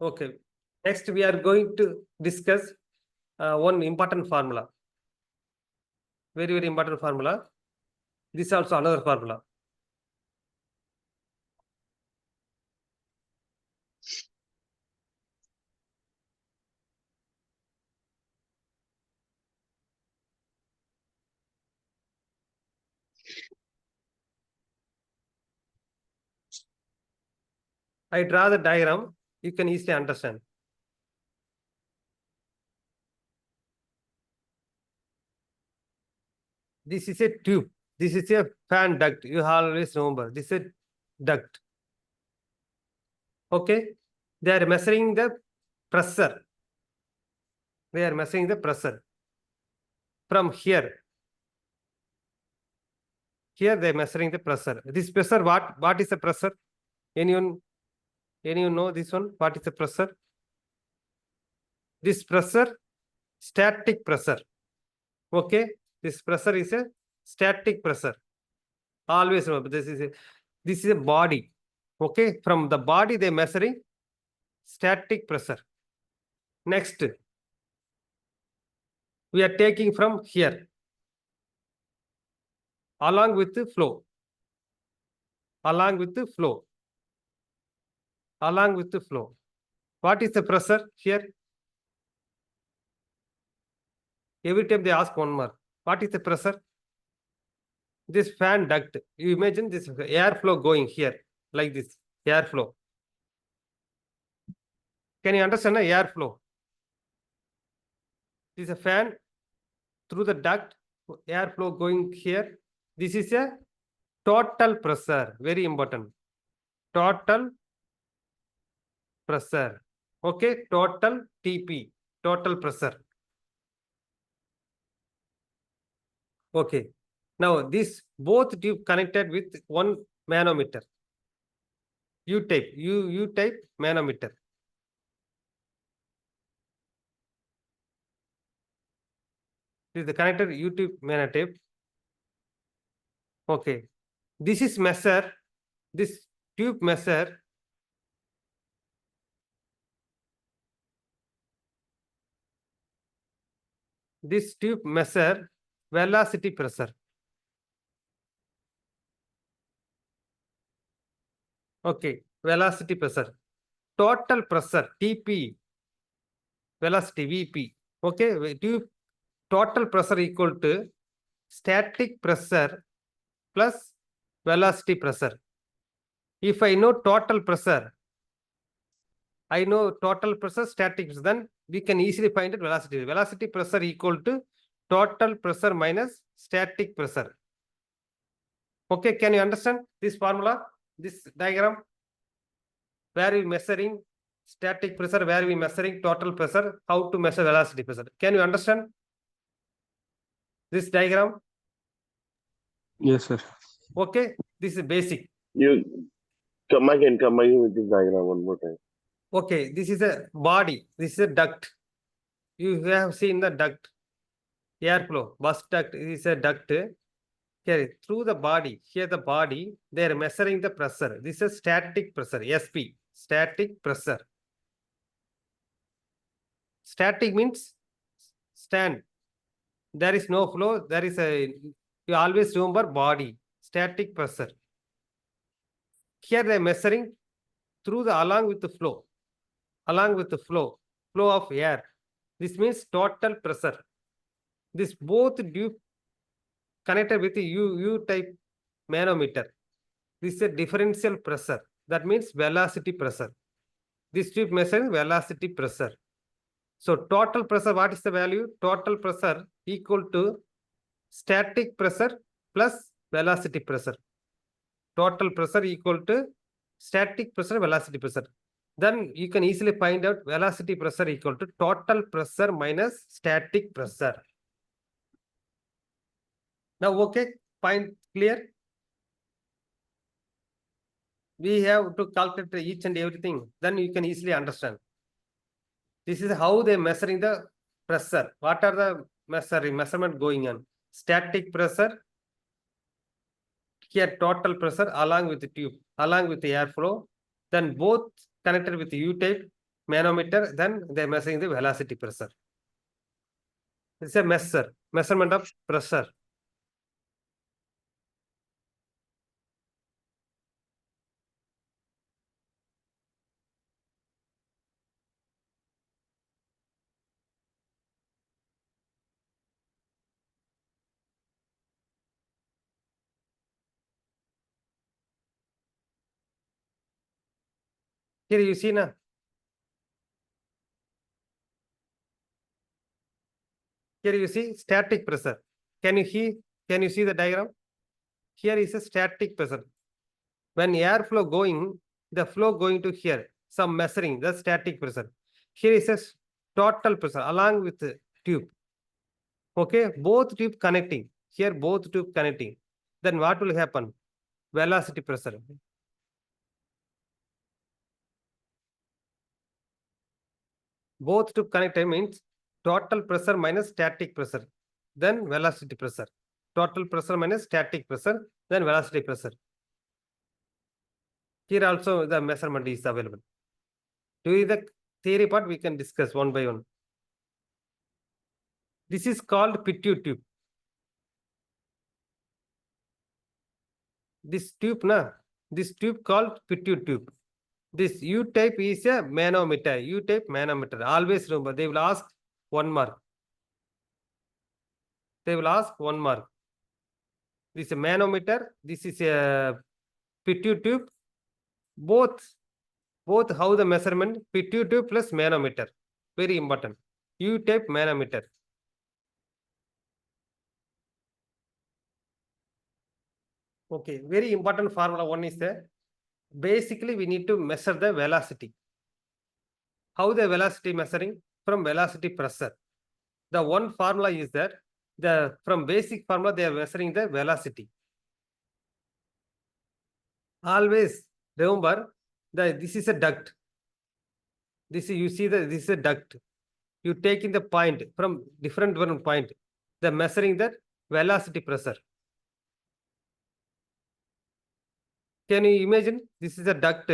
Okay. Next, we are going to discuss one important formula. Very, very important formula. This is also another formula. I draw the diagram. You can easily understand. This is a tube. This is a fan duct. You always remember. This is a duct. Okay. They are measuring the pressure. They are measuring the pressure. From here. Here they are measuring the pressure. This pressure, what is the pressure? Anyone know this one? What is the pressure? This pressure, static pressure. Okay. This pressure is a static pressure. Always remember this is a body. Okay. From the body they are measuring static pressure. Next, we are taking from here along with the flow. Along with the flow. Along with the flow. What is the pressure here? Every time they ask one more. What is the pressure? This fan duct. You imagine this airflow going here like this. Airflow. Can you understand the airflow? This is a fan through the duct. Airflow going here. This is a total pressure. Very important. Total pressure. Okay. Total TP. Total pressure. Okay. Now this both tube connected with one manometer. U-type manometer. This is the connected U-type manometer. Okay. This is measure. This tube measure. This tube measure velocity pressure. Okay, velocity pressure. Total pressure, TP, velocity, VP. Okay, tube total pressure equal to static pressure plus velocity pressure. If I know total pressure, I know total pressure, static pressure, then we can easily find it velocity. Velocity pressure equal to total pressure minus static pressure. Okay, can you understand this formula? This diagram, where we measuring static pressure, where we measuring total pressure, how to measure velocity pressure. Can you understand this diagram? Yes, sir. Okay, this is basic. You come again with this diagram one more time. Okay, this is a body. This is a duct. You have seen the duct. Airflow, bus duct is a duct. Here, through the body, here the body, they are measuring the pressure. This is static pressure, SP, static pressure. Static means stand. There is no flow. There is you always remember body, static pressure. Here they are measuring through along with the flow. Along with the flow of air. This means total pressure. This both tube connected with the U-type manometer. This is a differential pressure. That means velocity pressure. This tube measuring velocity pressure. So total pressure, what is the value? Total pressure equal to static pressure plus velocity pressure. Total pressure equal to static pressure, velocity pressure. Then you can easily find out velocity pressure equal to total pressure minus static pressure. Now, okay, point clear? We have to calculate each and everything. Then you can easily understand. This is how they are measuring the pressure. What are the measurement going on? Static pressure. Here total pressure along with the tube, along with the airflow. Then both connected with the U-type. manometer, then they are measuring the velocity pressure. It's a measurement of pressure. Here you see now. Here you see static pressure. Can you see the diagram? Here is a static pressure. When airflow going, the flow going to here, some measuring the static pressure. Here is a total pressure along with the tube. Okay, both tube connecting. Here both tube connecting. Then what will happen? Velocity pressure. Both tube connected means total pressure minus static pressure, then velocity pressure. Total pressure minus static pressure, then velocity pressure. Here also the measurement is available. During the theory part, we can discuss one by one. This is called pitot tube. This tube called pitot tube. This U type is a manometer. U type manometer. Always remember, they will ask 1 mark. They will ask 1 mark. This is a manometer. This is a pitot tube. Both how the measurement, pitot tube plus manometer. Very important. U type manometer. Okay, very important formula one is there. Basically, we need to measure the velocity. How the velocity measuring? From velocity pressure. The one formula is that from basic formula they are measuring the velocity. Always remember that this is a duct. This is a duct. You take in the point from different one point. They are measuring the velocity pressure. Can you imagine? This is a duct.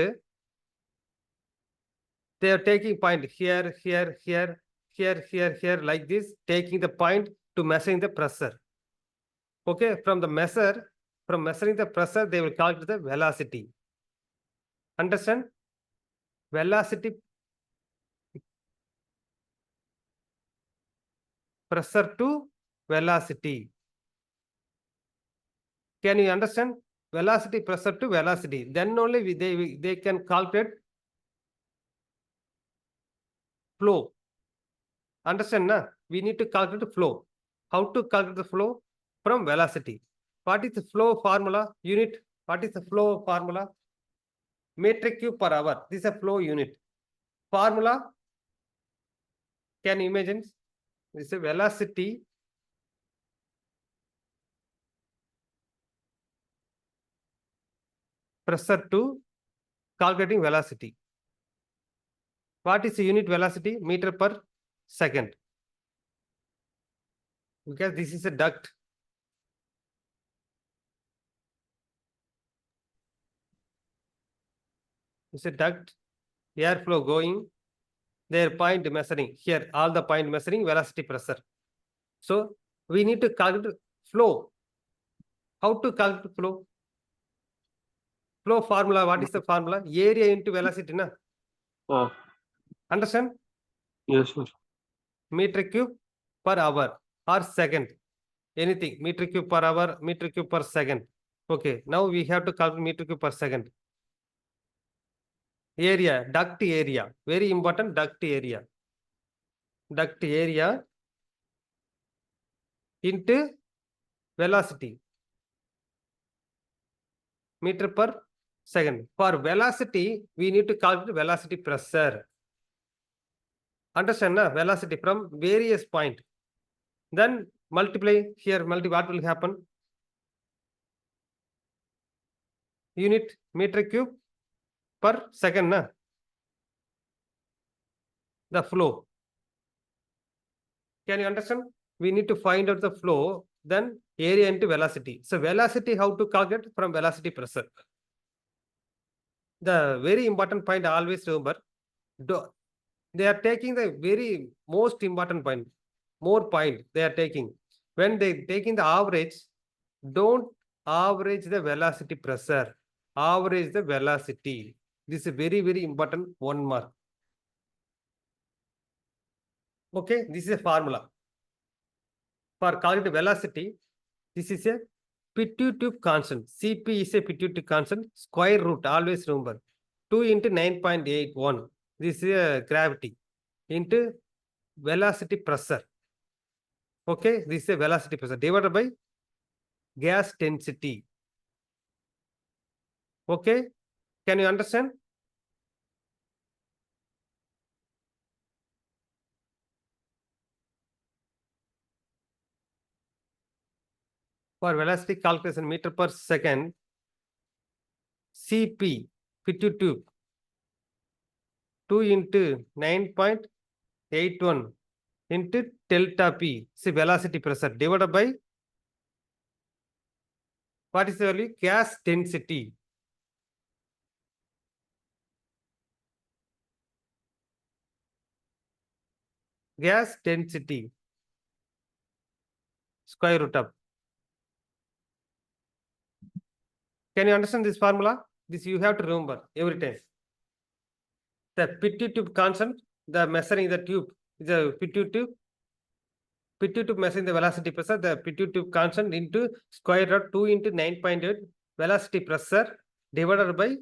They are taking point here, like this, taking the point to measuring the pressure. Okay, from measuring the pressure, they will calculate the velocity. Understand? Velocity pressure to velocity. Can you understand? Velocity pressure to velocity. Then only they can calculate flow. Understand? Na? We need to calculate flow. How to calculate the flow? From velocity. What is the flow formula? Unit. What is the flow formula? Meter cube per hour. This is a flow unit. Formula. Can you imagine? This is a velocity pressure to calculating velocity. What is the unit velocity? Meter per second. Because this is a duct. It's a duct. Airflow going. Their point measuring. Here, all the point measuring velocity pressure. So, we need to calculate flow. How to calculate flow? Flow formula. What is the formula? Area into velocity. Na? Understand? Yes, sir. Meter cube per hour or second. Anything. Meter cube per hour, meter cube per second. Okay. Now we have to calculate meter cube per second. Area, duct area. Very important, duct area. Duct area into velocity. Meter per second. For velocity, we need to calculate velocity pressure. Understand, na? Velocity from various point. Then multiply here, what will happen? Unit meter cube per second, na? The flow. Can you understand? We need to find out the flow, then area into velocity. So velocity, how to calculate? From velocity pressure. The very important point, always remember, They are taking the very most important point, more point they are taking. When they taking the average, don't average the velocity pressure, average the velocity. This is very, very important 1 mark. Okay, this is a formula. For calculating velocity, this is a Pitot constant. Cp is a Pitot constant, square root, always remember. 2 into 9.81. This is a gravity into velocity pressure. Okay, this is a velocity pressure divided by gas density. Okay, can you understand? For velocity calculation meter per second, Cp, Pitot, 2 into 9.81 into delta P, see velocity pressure divided by what is the value? Gas density. Gas density square root of. Can you understand this formula? This you have to remember every time. The Pitot constant, the measuring the tube is a Pitot measuring the velocity pressure, the Pitot constant into square root 2 into 9.8 velocity pressure divided by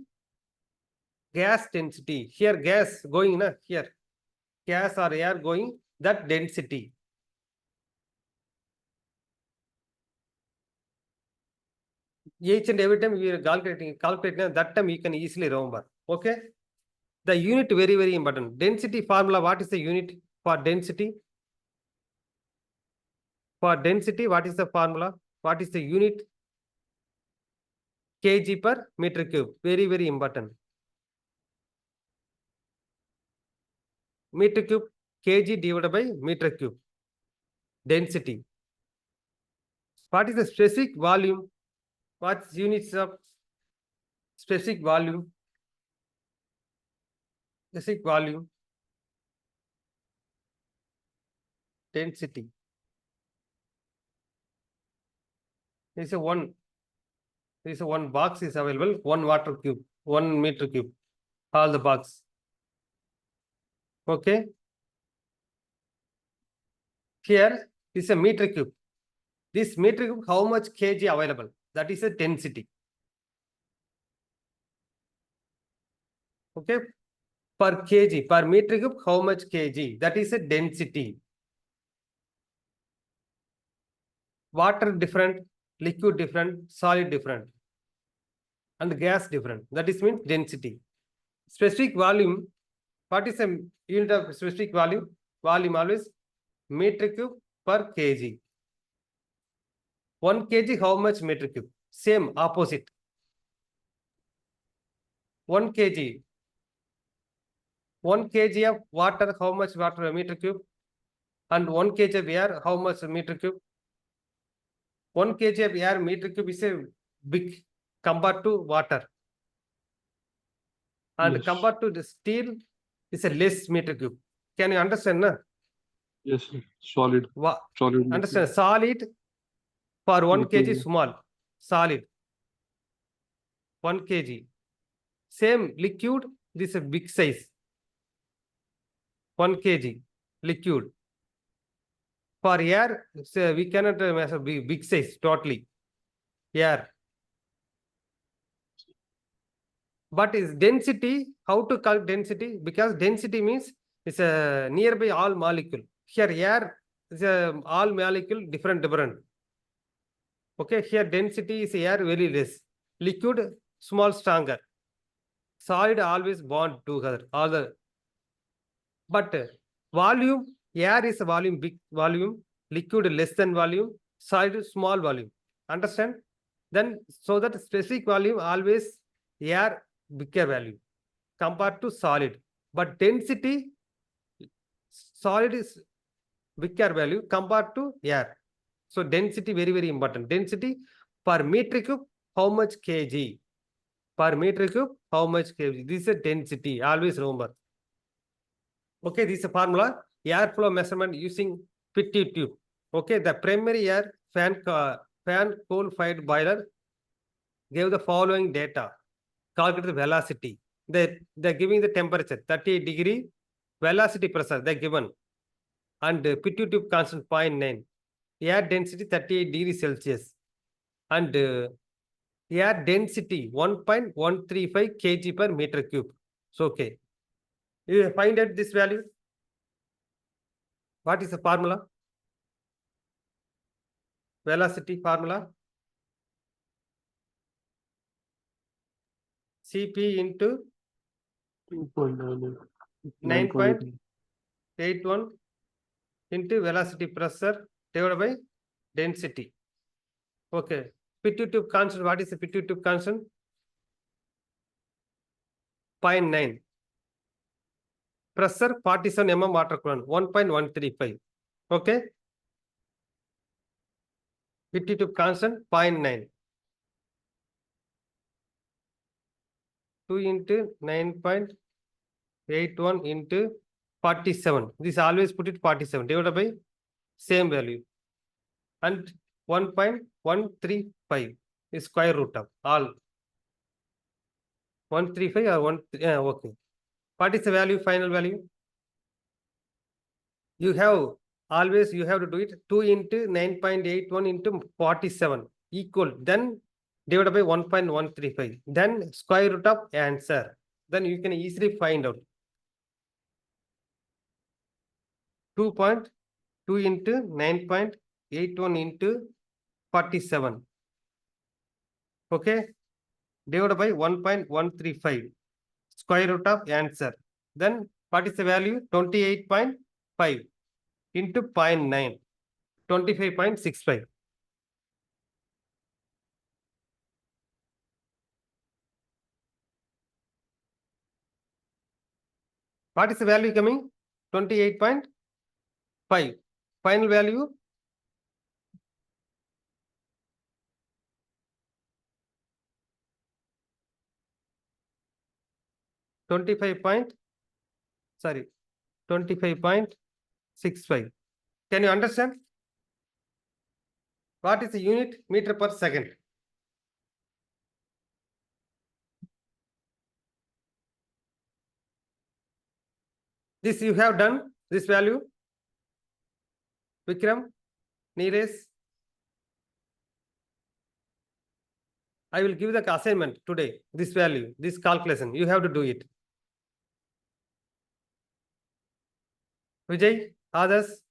gas density. Here gas going, here gas or air going, that density. Each and every time we are calculating that time you can easily remember. Okay. The unit very, very important. Density formula, what is the unit for density? For density, what is the formula? What is the unit? Kg per meter cube. Very, very important. Meter cube, kg divided by meter cube. Density. What is the specific volume? What's units of specific volume? Specific volume. Density. There is a one box is available, 1 water cube, 1 meter cube, all the box. Okay. Here is a meter cube. This meter cube, how much kg available? That is a density. Okay. Per kg, per meter cube, how much kg? That is a density. Water different, liquid different, solid different, and gas different. That is means density. Specific volume, what is the unit of specific volume? Volume always meter cube per kg. 1 kg, how much meter cube? Same, opposite. 1 kg. 1 kg of water, how much water meter cube? And 1 kg of air, how much meter cube? 1 kg of air meter cube is a big compared to water. And Yes. compared to the steel, is a less meter cube. Can you understand? Na? Yes, sir. Solid. Solid. Understand? Solid for 1 kg Liquid. small. Solid. 1 kg. Same liquid, this is a big size. 1 kg liquid. For air, so we cannot measure big size totally. Air. But is density, how to calculate density? Because density means it's a nearby all molecule. Here air is a all molecule different. Okay, here density is air very less. Liquid small stronger. Solid always bond together. All the but volume, air is a volume, big volume, liquid less than volume, solid small volume. Understand? Then so that specific volume always air bigger value compared to solid. But density, solid is bigger value compared to air. So density very, very important. Density per meter cube, how much kg? Per meter cube, how much kg? This is a density. Always remember. Okay, this is a formula. Airflow measurement using PT tube. Okay, the primary air fan coal-fired boiler gave the following data. Calculate the velocity. They're giving the temperature 38 degree, velocity pressure they're given, and PT tube constant 0.9, air density 38 degrees Celsius, and air density 1.135 kg per meter cube. So okay, you find out this value. What is the formula? Velocity formula. Cp into 9.81 into velocity pressure divided by density. Okay. PT tube constant. What is the PT tube constant? 0.9. Pressure 47 mm water column 1.135. Okay. PT tube constant 0.9. 2 into 9.81 into 47. This always put it 47 divided by same value. And 1.135 is square root of all. 135 or 1, okay. What is the value, final value? You have to do it 2 into 9.81 into 47 equal, then divided by 1.135, then square root of answer. Then you can easily find out. 2.2 into 9.81 into 47. Okay. Divided by 1.135. Square root of answer. Then what is the value? 28.5 into 0.9. 25.65. What is the value coming? 28.5. Final value? .65. Can you understand? What is the unit? Meter per second. This you have done, this value. Vikram, Neeresh. I will give the assignment today, this value, this calculation. You have to do it. Vijay, others?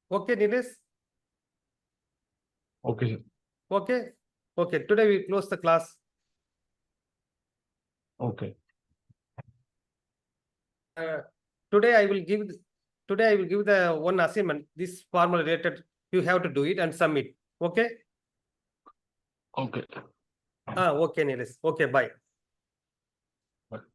Okay, Neeresh? Okay, sir. Okay? Okay, today we close the class. Okay. Today I will give the one assignment, this formula related. You have to do it and submit. Okay? Okay. Okay, Neeresh. Okay, bye.